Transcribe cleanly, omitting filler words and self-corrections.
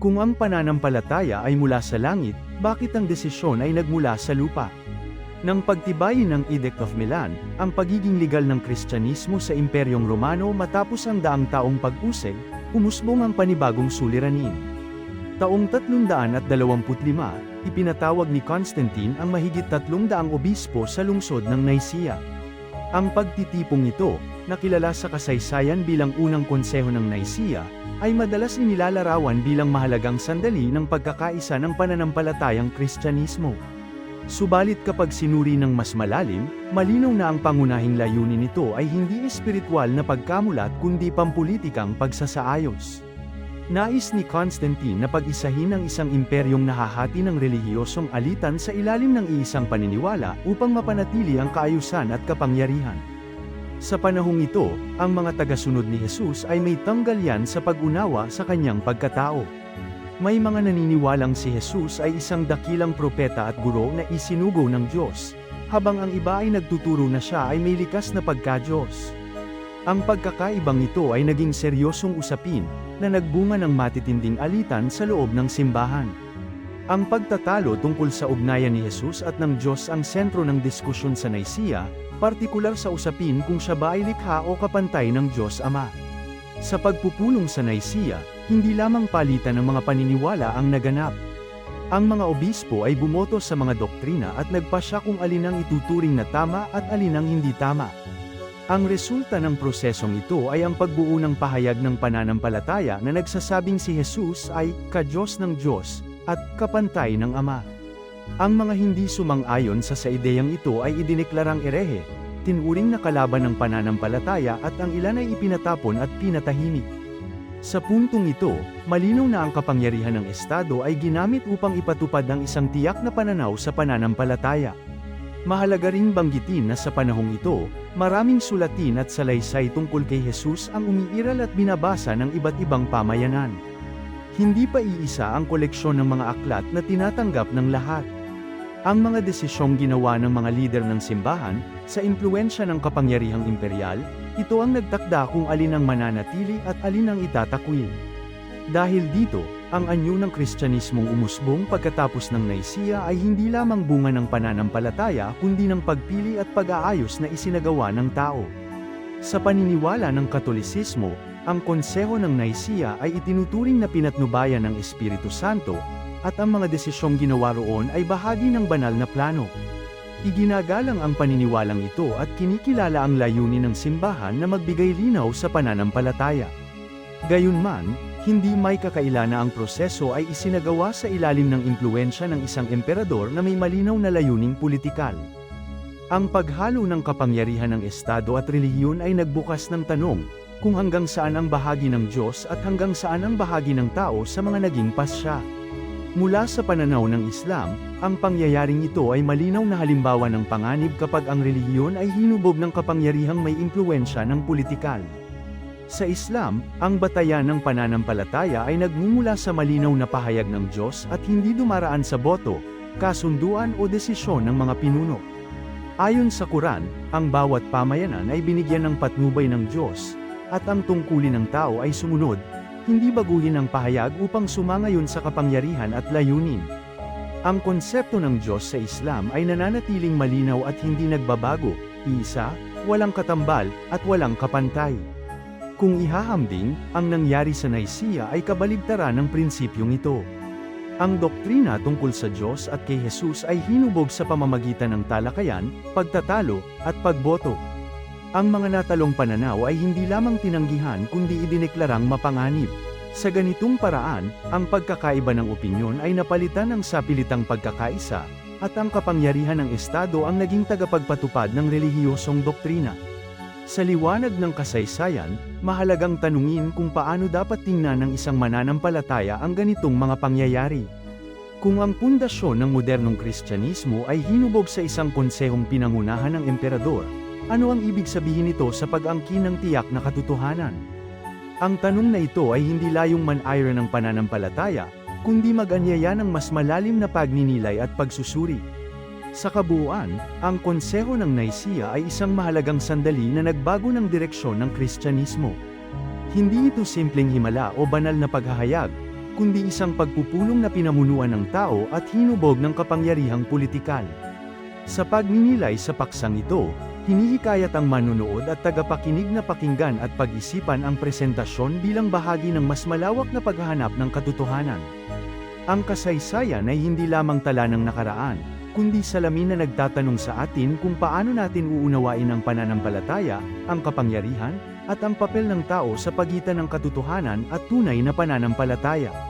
Kung ang pananampalataya ay mula sa langit, bakit ang desisyon ay nagmula sa lupa? Nang pagtibayin ng Edict of Milan, ang pagiging legal ng Kristyanismo sa Imperyong Romano matapos ang daang taong pag-usig, umusbong ang panibagong suliranin. Taong 325, ipinatawag ni Constantine ang mahigit 300 obispo sa lungsod ng Nicaea. Ang pagtitipong ito, na kilala sa kasaysayan bilang unang konseho ng Nicaea, ay madalas inilalarawan bilang mahalagang sandali ng pagkakaisa ng pananampalatayang Kristyanismo. Subalit kapag sinuri ng mas malalim, malinaw na ang pangunahing layunin nito ay hindi espiritual na pagkamulat kundi pampulitikang pagsasaayos. Nais ni Constantine na pag-isahin ang isang imperyong nahahati ng relihiyosong alitan sa ilalim ng iisang paniniwala upang mapanatili ang kaayusan at kapangyarihan. Sa panahong ito, ang mga tagasunod ni Jesus ay may tanggalyan sa pag-unawa sa kanyang pagkatao. May mga naniniwalang si Jesus ay isang dakilang propeta at guro na isinugo ng Diyos, habang ang iba ay nagtuturo na siya ay may likas na pagka-Diyos. Ang pagkakaibang ito ay naging seryosong usapin, na nagbunga ng matitinding alitan sa loob ng simbahan. Ang pagtatalo tungkol sa ugnayan ni Jesus at ng Diyos ang sentro ng diskusyon sa Nicaea, partikular sa usapin kung siya ba ay likha o kapantay ng Diyos Ama. Sa pagpupulong sa Nicaea, hindi lamang palitan ng mga paniniwala ang naganap. Ang mga obispo ay bumoto sa mga doktrina at nagpasya kung alin ang ituturing na tama at alin ang hindi tama. Ang resulta ng prosesong ito ay ang pagbuo ng pahayag ng pananampalataya na nagsasabing si Jesus ay ka-Diyos ng Diyos at kapantay ng Ama. Ang mga hindi sumang-ayon sa ideyang ito ay idineklarang erehe, tinuring na kalaban ng pananampalataya at ang ilan ay ipinatapon at pinatahimik. Sa puntong ito, malinaw na ang kapangyarihan ng Estado ay ginamit upang ipatupad ang isang tiyak na pananaw sa pananampalataya. Mahalaga ring banggitin na sa panahong ito, maraming sulatin at salaysay tungkol kay Jesus ang umiiral at binabasa ng iba't ibang pamayanan. Hindi pa iisa ang koleksyon ng mga aklat na tinatanggap ng lahat. Ang mga desisyong ginawa ng mga lider ng simbahan, sa impluwensya ng kapangyarihang imperyal, ito ang nagtakda kung alin ang mananatili at alin ang itatakwil. Dahil dito, ang anyo ng Kristyanismong umusbong pagkatapos ng Nicaea ay hindi lamang bunga ng pananampalataya kundi ng pagpili at pag-aayos na isinagawa ng tao. Sa paniniwala ng Katolisismo, ang konseho ng Nicaea ay itinuturing na pinatnubayan ng Espiritu Santo, at ang mga desisyong ginawa roon ay bahagi ng banal na plano. Iginagalang ang paniniwalang ito at kinikilala ang layunin ng simbahan na magbigay linaw sa pananampalataya. Gayunman, hindi may kakaila na ang proseso ay isinagawa sa ilalim ng impluwensya ng isang emperador na may malinaw na layuning pulitikal. Ang paghalo ng kapangyarihan ng Estado at relihiyon ay nagbukas ng tanong, kung hanggang saan ang bahagi ng Diyos at hanggang saan ang bahagi ng tao sa mga naging pasya. Mula sa pananaw ng Islam, ang pangyayaring ito ay malinaw na halimbawa ng panganib kapag ang relihiyon ay hinubog ng kapangyarihang may impluwensya ng pulitikal. Sa Islam, ang batayan ng pananampalataya ay nagmumula sa malinaw na pahayag ng Diyos at hindi dumaraan sa boto, kasunduan o desisyon ng mga pinuno. Ayon sa Quran, ang bawat pamayanan ay binigyan ng patnubay ng Diyos, at ang tungkulin ng tao ay sumunod, hindi baguhin ang pahayag upang sumangayon sa kapangyarihan at layunin. Ang konsepto ng Diyos sa Islam ay nananatiling malinaw at hindi nagbabago, isa, walang katambal, at walang kapantay. Kung ihahambing, ang nangyari sa Nicaea ay kabaligtaran ng prinsipyong ito. Ang doktrina tungkol sa Diyos at kay Jesus ay hinubog sa pamamagitan ng talakayan, pagtatalo, at pagboto. Ang mga natalong pananaw ay hindi lamang tinanggihan kundi idineklarang mapanganib. Sa ganitong paraan, ang pagkakaiba ng opinyon ay napalitan ng sapilitang pagkakaisa, at ang kapangyarihan ng Estado ang naging tagapagpatupad ng relihiyosong doktrina. Sa liwanag ng kasaysayan, mahalagang tanungin kung paano dapat tingnan ng isang mananampalataya ang ganitong mga pangyayari. Kung ang pundasyon ng modernong Kristyanismo ay hinubog sa isang konsehong pinangunahan ng emperador, ano ang ibig sabihin nito sa pag-angkin ng tiyak na katotohanan? Ang tanong na ito ay hindi layong manayra ng pananampalataya, kundi mag-anyaya ng mas malalim na pagninilay at pagsusuri. Sa kabuuan, ang konseho ng Nicaea ay isang mahalagang sandali na nagbago ng direksyon ng Kristyanismo. Hindi ito simpleng himala o banal na paghahayag, kundi isang pagpupulong na pinamunuan ng tao at hinubog ng kapangyarihang politikal. Sa pagninilay sa paksang ito, hinihikayat ang manunood at tagapakinig na pakinggan at pag-isipan ang presentasyon bilang bahagi ng mas malawak na paghahanap ng katotohanan. Ang kasaysayan ay hindi lamang tala ng nakaraan, kundi salamin na nagtatanong sa atin kung paano natin uunawain ang pananampalataya, ang kapangyarihan, at ang papel ng tao sa pagitan ng katotohanan at tunay na pananampalataya.